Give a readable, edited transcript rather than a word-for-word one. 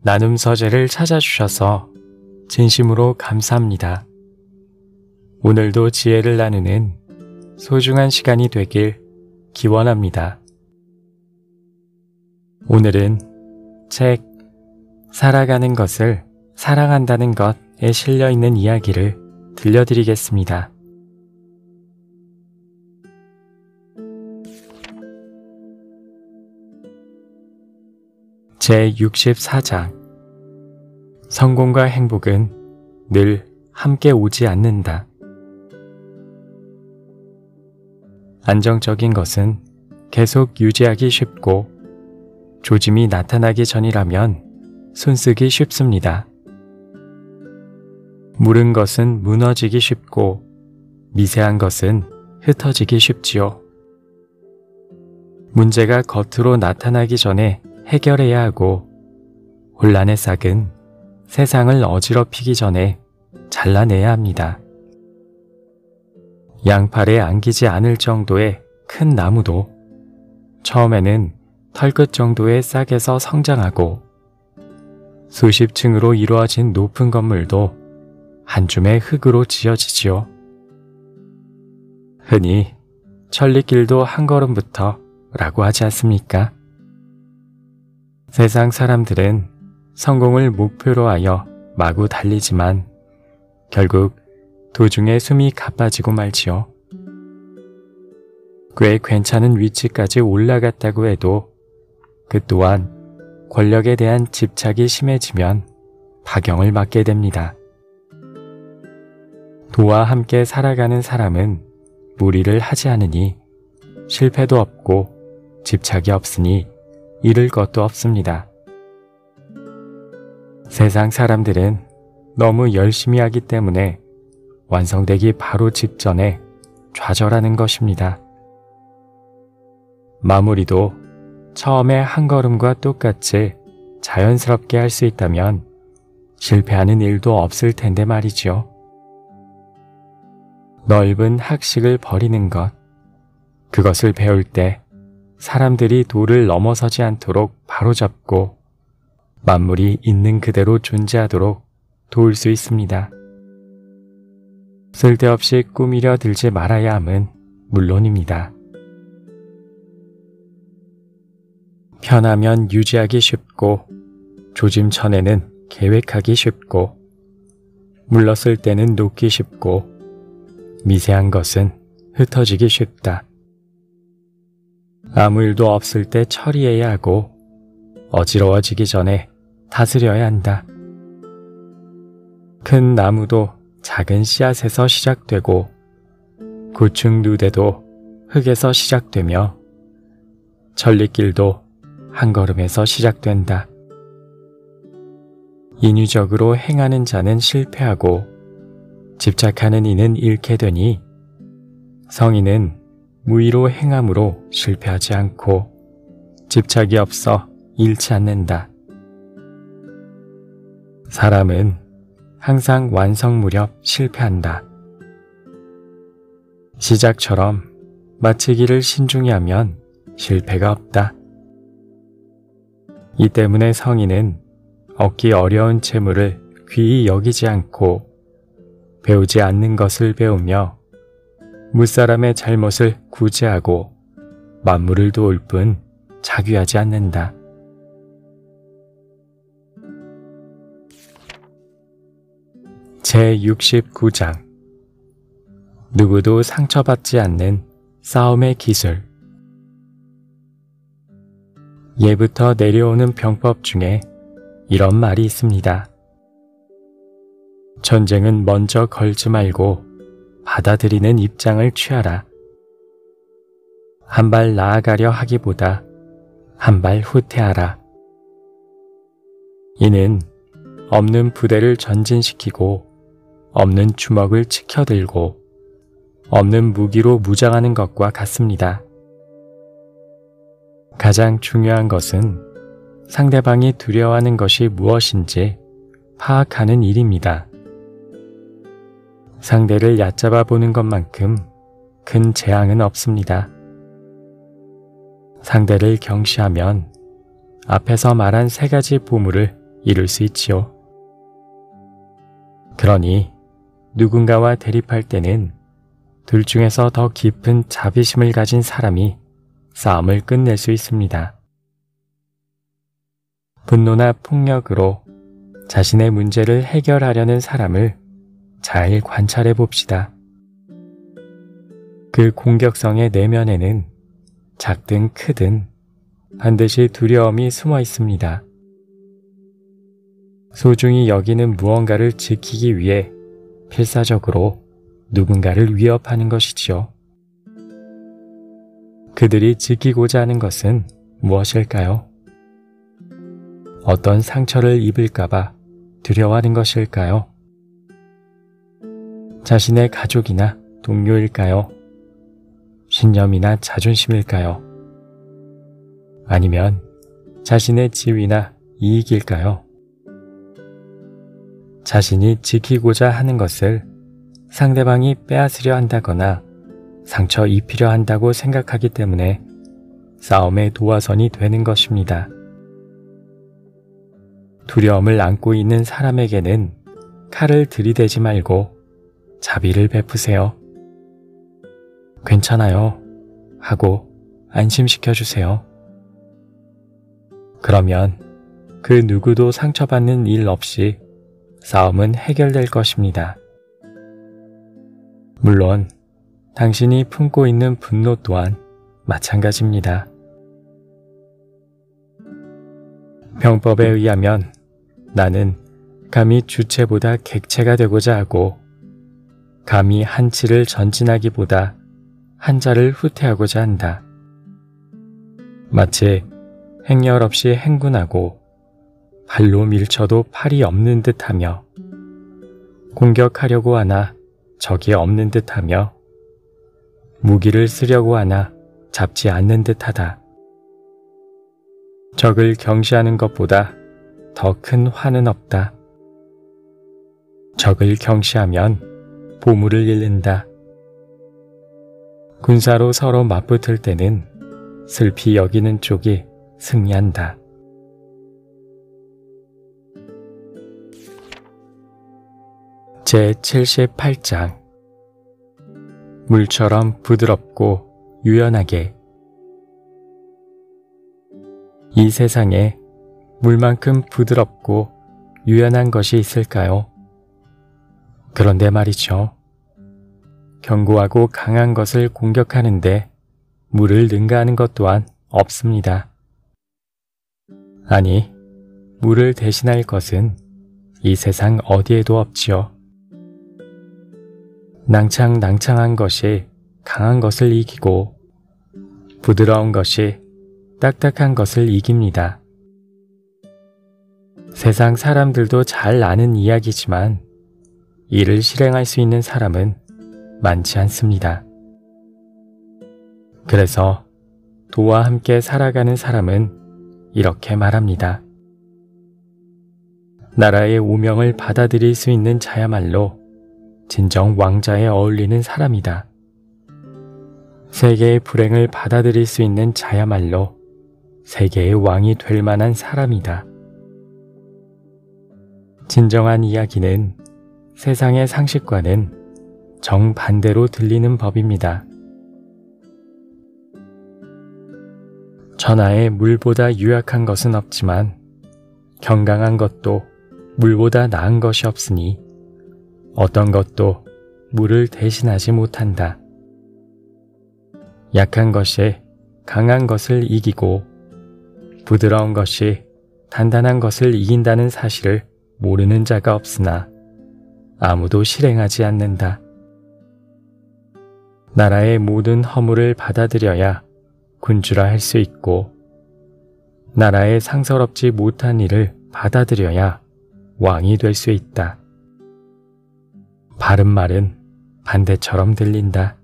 나눔 서재를 찾아주셔서 진심으로 감사합니다. 오늘도 지혜를 나누는 소중한 시간이 되길 기원합니다. 오늘은 책 살아가는 것을 사랑한다는 것에 실려있는 이야기를 들려드리겠습니다. 제64장 성공과 행복은 늘 함께 오지 않는다. 안정적인 것은 계속 유지하기 쉽고 조짐이 나타나기 전이라면 손쓰기 쉽습니다. 무른 것은 무너지기 쉽고 미세한 것은 흩어지기 쉽지요. 문제가 겉으로 나타나기 전에 해결해야 하고 혼란의 싹은 세상을 어지럽히기 전에 잘라내야 합니다. 양팔에 안기지 않을 정도의 큰 나무도 처음에는 털끝 정도의 싹에서 성장하고 수십 층으로 이루어진 높은 건물도 한 줌의 흙으로 지어지지요. 흔히 천리길도 한 걸음부터 라고 하지 않습니까? 세상 사람들은 성공을 목표로 하여 마구 달리지만 결국 도중에 숨이 가빠지고 말지요. 꽤 괜찮은 위치까지 올라갔다고 해도 그 또한 권력에 대한 집착이 심해지면 파경을 맞게 됩니다. 도와 함께 살아가는 사람은 무리를 하지 않으니 실패도 없고 집착이 없으니 잃을 것도 없습니다. 세상 사람들은 너무 열심히 하기 때문에 완성되기 바로 직전에 좌절하는 것입니다. 마무리도 처음에 한 걸음과 똑같이 자연스럽게 할 수 있다면 실패하는 일도 없을 텐데 말이죠. 넓은 학식을 버리는 것, 그것을 배울 때 사람들이 도를 넘어서지 않도록 바로잡고 만물이 있는 그대로 존재하도록 도울 수 있습니다. 쓸데없이 꾸미려 들지 말아야 함은 물론입니다. 편하면 유지하기 쉽고 조짐천에는 계획하기 쉽고 물렀을 때는 놓기 쉽고 미세한 것은 흩어지기 쉽다. 아무 일도 없을 때 처리해야 하고 어지러워지기 전에 다스려야 한다. 큰 나무도 작은 씨앗에서 시작되고 고층 누대도 흙에서 시작되며 천리길도 한 걸음에서 시작된다. 인위적으로 행하는 자는 실패하고 집착하는 이는 잃게 되니 성인은 무의로 행함으로 실패하지 않고 집착이 없어 잃지 않는다. 사람은 항상 완성 무렵 실패한다. 시작처럼 마치기를 신중히 하면 실패가 없다. 이 때문에 성인은 얻기 어려운 재물을 귀히 여기지 않고 배우지 않는 것을 배우며 무사람의 잘못을 구제하고 만물을 도울 뿐 자귀하지 않는다. 제69장 누구도 상처받지 않는 싸움의 기술. 예부터 내려오는 병법 중에 이런 말이 있습니다. 전쟁은 먼저 걸지 말고 받아들이는 입장을 취하라. 한 발 나아가려 하기보다 한 발 후퇴하라. 이는 없는 부대를 전진시키고 없는 주먹을 치켜들고 없는 무기로 무장하는 것과 같습니다. 가장 중요한 것은 상대방이 두려워하는 것이 무엇인지 파악하는 일입니다. 상대를 얕잡아 보는 것만큼 큰 재앙은 없습니다. 상대를 경시하면 앞에서 말한 세 가지 보물을 이룰 수 있지요. 그러니 누군가와 대립할 때는 둘 중에서 더 깊은 자비심을 가진 사람이 싸움을 끝낼 수 있습니다. 분노나 폭력으로 자신의 문제를 해결하려는 사람을 잘 관찰해 봅시다. 그 공격성의 내면에는 작든 크든 반드시 두려움이 숨어 있습니다. 소중히 여기는 무언가를 지키기 위해 필사적으로 누군가를 위협하는 것이지요. 그들이 지키고자 하는 것은 무엇일까요? 어떤 상처를 입을까봐 두려워하는 것일까요? 자신의 가족이나 동료일까요? 신념이나 자존심일까요? 아니면 자신의 지위나 이익일까요? 자신이 지키고자 하는 것을 상대방이 빼앗으려 한다거나 상처 입히려 한다고 생각하기 때문에 싸움의 도화선이 되는 것입니다. 두려움을 안고 있는 사람에게는 칼을 들이대지 말고 자비를 베푸세요. 괜찮아요 하고 안심시켜 주세요. 그러면 그 누구도 상처받는 일 없이 싸움은 해결될 것입니다. 물론 당신이 품고 있는 분노 또한 마찬가지입니다. 병법에 의하면 나는 감히 주체보다 객체가 되고자 하고 감히 한치를 전진하기보다 한자를 후퇴하고자 한다. 마치 행렬 없이 행군하고 발로 밀쳐도 팔이 없는 듯하며 공격하려고 하나 적이 없는 듯하며 무기를 쓰려고 하나 잡지 않는 듯하다. 적을 경시하는 것보다 더 큰 화는 없다. 적을 경시하면 보물을 잃는다. 군사로 서로 맞붙을 때는 슬피 여기는 쪽이 승리한다. 제78장 물처럼 부드럽고 유연하게. 이 세상에 물만큼 부드럽고 유연한 것이 있을까요? 그런데 말이죠. 견고하고 강한 것을 공격하는데 물을 능가하는 것 또한 없습니다. 아니, 물을 대신할 것은 이 세상 어디에도 없지요. 낭창낭창한 것이 강한 것을 이기고 부드러운 것이 딱딱한 것을 이깁니다. 세상 사람들도 잘 아는 이야기지만 이를 실행할 수 있는 사람은 많지 않습니다. 그래서 도와 함께 살아가는 사람은 이렇게 말합니다. 나라의 오명을 받아들일 수 있는 자야말로 진정 왕자에 어울리는 사람이다. 세계의 불행을 받아들일 수 있는 자야말로 세계의 왕이 될 만한 사람이다. 진정한 이야기는 세상의 상식과는 정반대로 들리는 법입니다. 천하에 물보다 유약한 것은 없지만 경강한 것도 물보다 나은 것이 없으니 어떤 것도 물을 대신하지 못한다. 약한 것이 강한 것을 이기고 부드러운 것이 단단한 것을 이긴다는 사실을 모르는 자가 없으나 아무도 실행하지 않는다. 나라의 모든 허물을 받아들여야 군주라 할 수 있고 나라의 상서롭지 못한 일을 받아들여야 왕이 될 수 있다. 바른 말은 반대처럼 들린다.